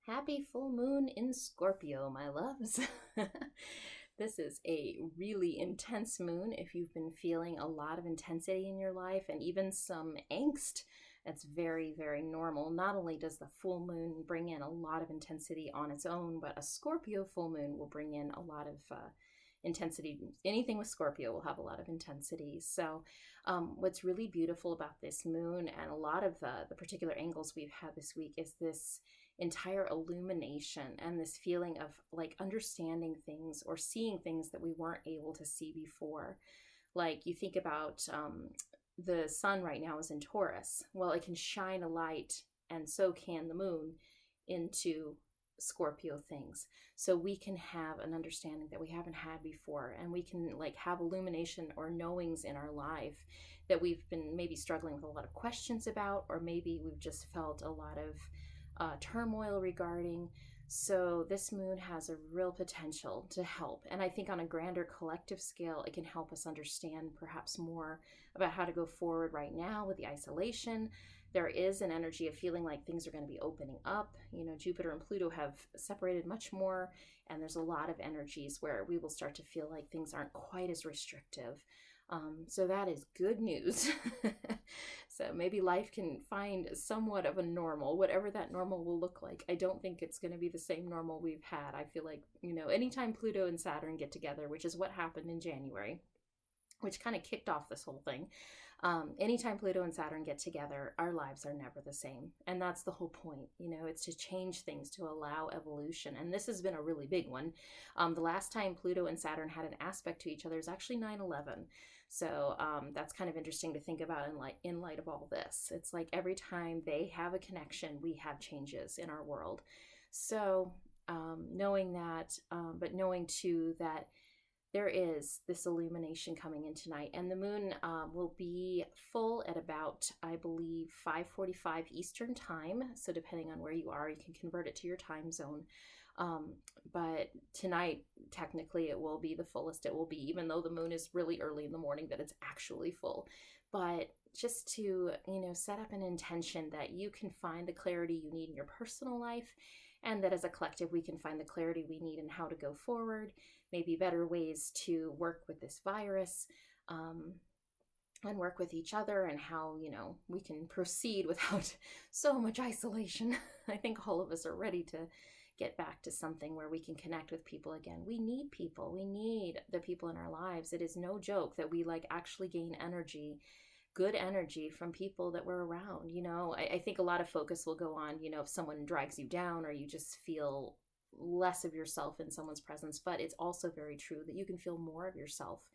Happy full moon in Scorpio, my loves. This is a really intense moon. If you've been feeling a lot of intensity in your life and even some angst, that's very, very normal. Not only does the full moon bring in a lot of intensity on its own, but a Scorpio full moon will bring in a lot of intensity. Anything with Scorpio will have a lot of intensity. So what's really beautiful about this moon and a lot of the particular angles we've had this week is this entire illumination and this feeling of like understanding things or seeing things that we weren't able to see before. Like you think about the sun right now is in Taurus. Well, it can shine a light, and so can the moon, into Scorpio things. So we can have an understanding that we haven't had before, and we can like have illumination or knowings in our life that we've been maybe struggling with a lot of questions about, or maybe we've just felt a lot of turmoil regarding. So this moon has a real potential to help. And I think on a grander collective scale, it can help us understand perhaps more about how to go forward right now with the isolation. There is an energy of feeling like things are going to be opening up. You know, Jupiter and Pluto have separated much more, and there's a lot of energies where we will start to feel like things aren't quite as restrictive. So that is good news. So maybe life can find somewhat of a normal, whatever that normal will look like. I don't think it's going to be the same normal we've had. I feel like, you know, anytime Pluto and Saturn get together, which is what happened in January, which kind of kicked off this whole thing. Anytime Pluto and Saturn get together, our lives are never the same. And that's the whole point. You know, it's to change things, to allow evolution. And this has been a really big one. The last time Pluto and Saturn had an aspect to each other is actually 9/11. So that's kind of interesting to think about in light of all this. It's like every time they have a connection, we have changes in our world. So knowing that, but knowing too that there is this illumination coming in tonight, and the moon will be full at about, I believe, 5:45 Eastern time. So depending on where you are, you can convert it to your time zone. But tonight, technically, it will be the fullest it will be, even though the moon is really early in the morning that it's actually full. But just to, you know, set up an intention that you can find the clarity you need in your personal life, and that as a collective, we can find the clarity we need in how to go forward, maybe better ways to work with this virus, and work with each other, and how, you know, we can proceed without so much isolation. I think all of us are ready to get back to something where we can connect with people again. We need people. We need the people in our lives. It is no joke that we like actually gain energy, good energy from people that we're around. You know, I think a lot of focus will go on, you know, if someone drags you down or you just feel less of yourself in someone's presence. But it's also very true that you can feel more of yourself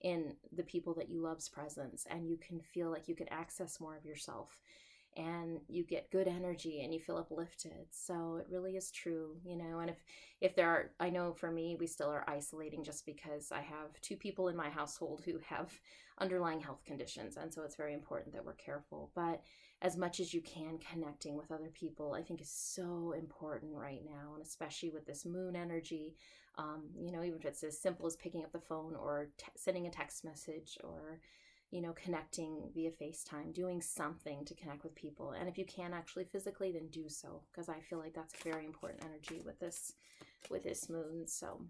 in the people that you love's presence, and you can feel like you can access more of yourself, and you get good energy and you feel uplifted. So it really is true, you know. And if there are, I know for me, we still are isolating just because I have two people in my household who have underlying health conditions, and so it's very important that we're careful. But as much as you can, connecting with other people, I think is so important right now, and especially with this moon energy. You know, even if it's as simple as picking up the phone or sending a text message, or you know, connecting via FaceTime, doing something to connect with people. And if you can actually physically, then do so, because I feel like that's very important energy with this moon. So,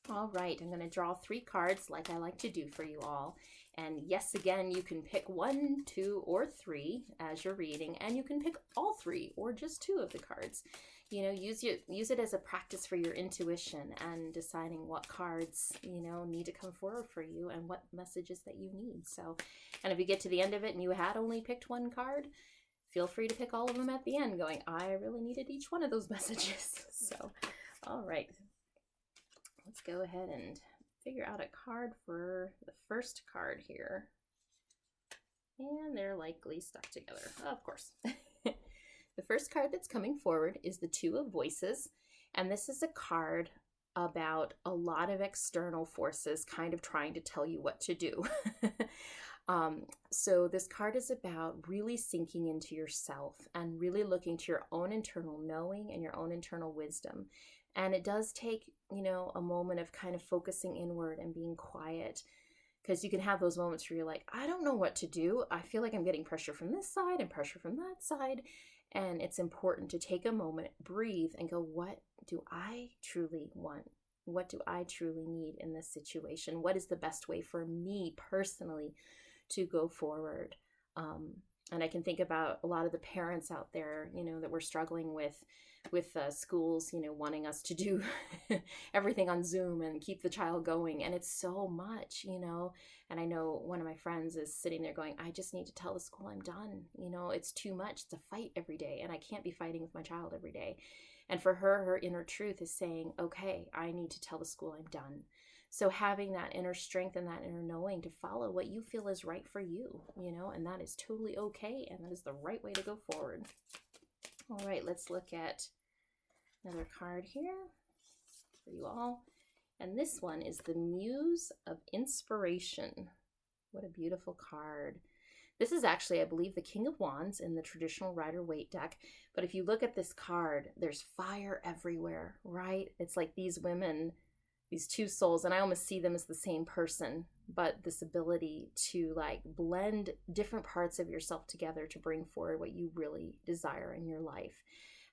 all right, I'm going to draw 3 cards like I like to do for you all. And yes, again, you can pick 1, 2, or 3 as you're reading, and you can pick all 3 or just 2 of the cards. You know, use it as a practice for your intuition and deciding what cards, you know, need to come forward for you and what messages that you need. So, and if you get to the end of it and you had only picked 1 card, feel free to pick all of them at the end going, I really needed each one of those messages. So, all right, let's go ahead and figure out a card for the first card here. And they're likely stuck together, of course. The first card that's coming forward is the 2 of Voices, and this is a card about a lot of external forces kind of trying to tell you what to do. So this card is about really sinking into yourself and really looking to your own internal knowing and your own internal wisdom. And it does take, you know, a moment of kind of focusing inward and being quiet, because you can have those moments where you're like, I don't know what to do. I feel like I'm getting pressure from this side and pressure from that side. And it's important to take a moment, breathe, and go, what do I truly want? What do I truly need in this situation? What is the best way for me personally to go forward? And I can think about a lot of the parents out there, that we're struggling with schools, wanting us to do everything on Zoom and keep the child going. And it's so much, and I know one of my friends is sitting there going, I just need to tell the school I'm done. It's too much. It's a fight every day, and I can't be fighting with my child every day. And for her, her inner truth is saying, okay, I need to tell the school I'm done. So having that inner strength and that inner knowing to follow what you feel is right for you, and that is totally okay. And that is the right way to go forward. All right, let's look at another card here for you all. And this one is the Muse of Inspiration. What a beautiful card. This is actually, I believe, the King of Wands in the traditional Rider-Waite deck. But if you look at this card, there's fire everywhere, right? It's like these women, these two souls, and I almost see them as the same person, but this ability to like blend different parts of yourself together to bring forward what you really desire in your life.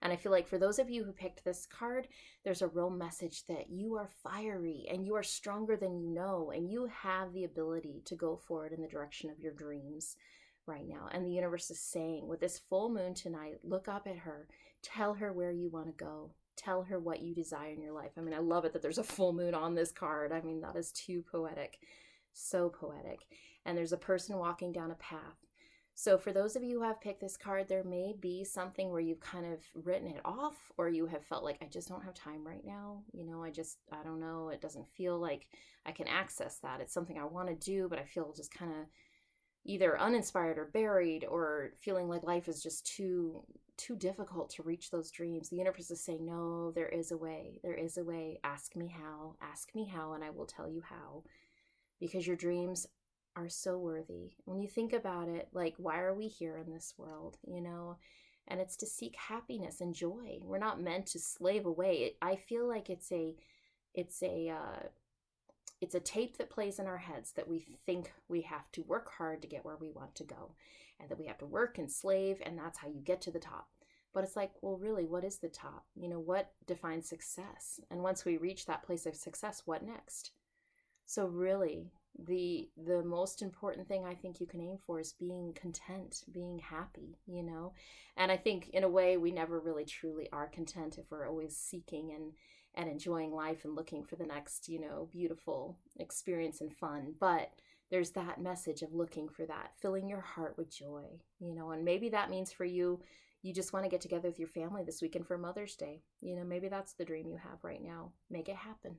And I feel like for those of you who picked this card, there's a real message that you are fiery and you are stronger than you know, and you have the ability to go forward in the direction of your dreams right now. And the universe is saying, with this full moon tonight, look up at her, tell her where you want to go, tell her what you desire in your life. I mean, I love it that there's a full moon on this card. I mean, that is too poetic, so poetic. And there's a person walking down a path. So for those of you who have picked this card, there may be something where you've kind of written it off, or you have felt like, I just don't have time right now. I don't know. It doesn't feel like I can access that. It's something I want to do, but I feel just kind of either uninspired or buried, or feeling like life is just too difficult to reach those dreams. The universe is saying, no, there is a way. There is a way. Ask me how, and I will tell you how, because your dreams are so worthy. When you think about it, like, why are we here in this world, and it's to seek happiness and joy. We're not meant to slave away. I feel like it's a tape that plays in our heads that we think we have to work hard to get where we want to go, and that we have to work and slave, and that's how you get to the top. But it's like, well, really, what is the top? What defines success? And once we reach that place of success, what next? So really, the most important thing I think you can aim for is being content, being happy, And I think in a way we never really truly are content if we're always seeking and enjoying life and looking for the next, beautiful experience and fun. But there's that message of looking for that, filling your heart with joy, and maybe that means for you, you just want to get together with your family this weekend for Mother's Day. Maybe that's the dream you have right now. Make it happen,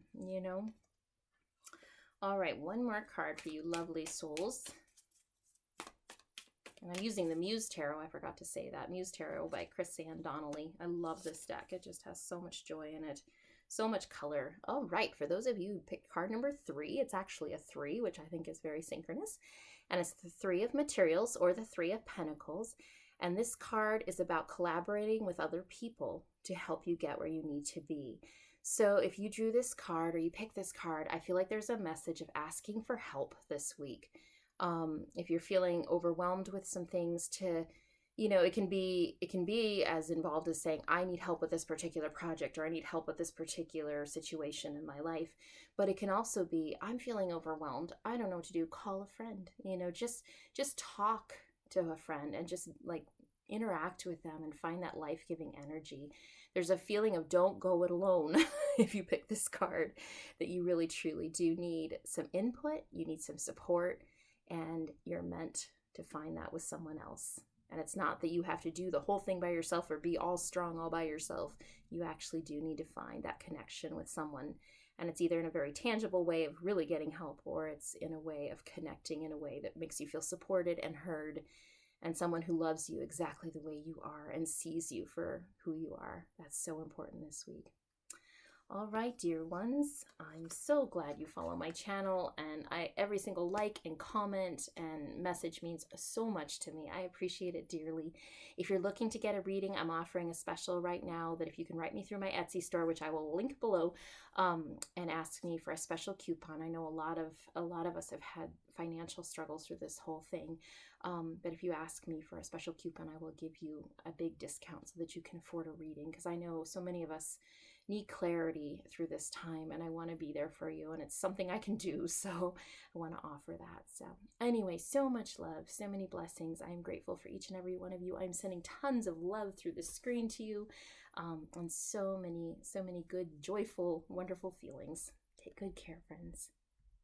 All right, one more card for you lovely souls. And I'm using the Muse Tarot. I forgot to say that. Muse Tarot by Chris Ann Donnelly. I love this deck. It just has so much joy in it. So much color. All right, for those of you who picked card number 3, it's actually a 3, which I think is very synchronous. And it's the 3 of Materials, or the 3 of Pentacles. And this card is about collaborating with other people to help you get where you need to be. So if you drew this card or you picked this card, I feel like there's a message of asking for help this week. If you're feeling overwhelmed with some things, it can be as involved as saying, I need help with this particular project, or I need help with this particular situation in my life. But it can also be, I'm feeling overwhelmed. I don't know what to do. Call a friend, just talk to a friend and just like interact with them and find that life-giving energy. There's a feeling of don't go it alone if you pick this card, that you really truly do need some input, you need some support, and you're meant to find that with someone else. And it's not that you have to do the whole thing by yourself or be all strong all by yourself. You actually do need to find that connection with someone. And it's either in a very tangible way of really getting help, or it's in a way of connecting in a way that makes you feel supported and heard, and someone who loves you exactly the way you are and sees you for who you are. That's so important this week. All right, dear ones, I'm so glad you follow my channel, and every single like and comment and message means so much to me. I appreciate it dearly. If you're looking to get a reading, I'm offering a special right now that if you can write me through my Etsy store, which I will link below, and ask me for a special coupon. I know a lot of us have had financial struggles through this whole thing, but if you ask me for a special coupon, I will give you a big discount so that you can afford a reading, because I know so many of us need clarity through this time, and I want to be there for you, and it's something I can do, so I want to offer that. So anyway, so much love, so many blessings. I am grateful for each and every one of you. I'm sending tons of love through the screen to you, and so many good, joyful, wonderful feelings. Take good care, friends.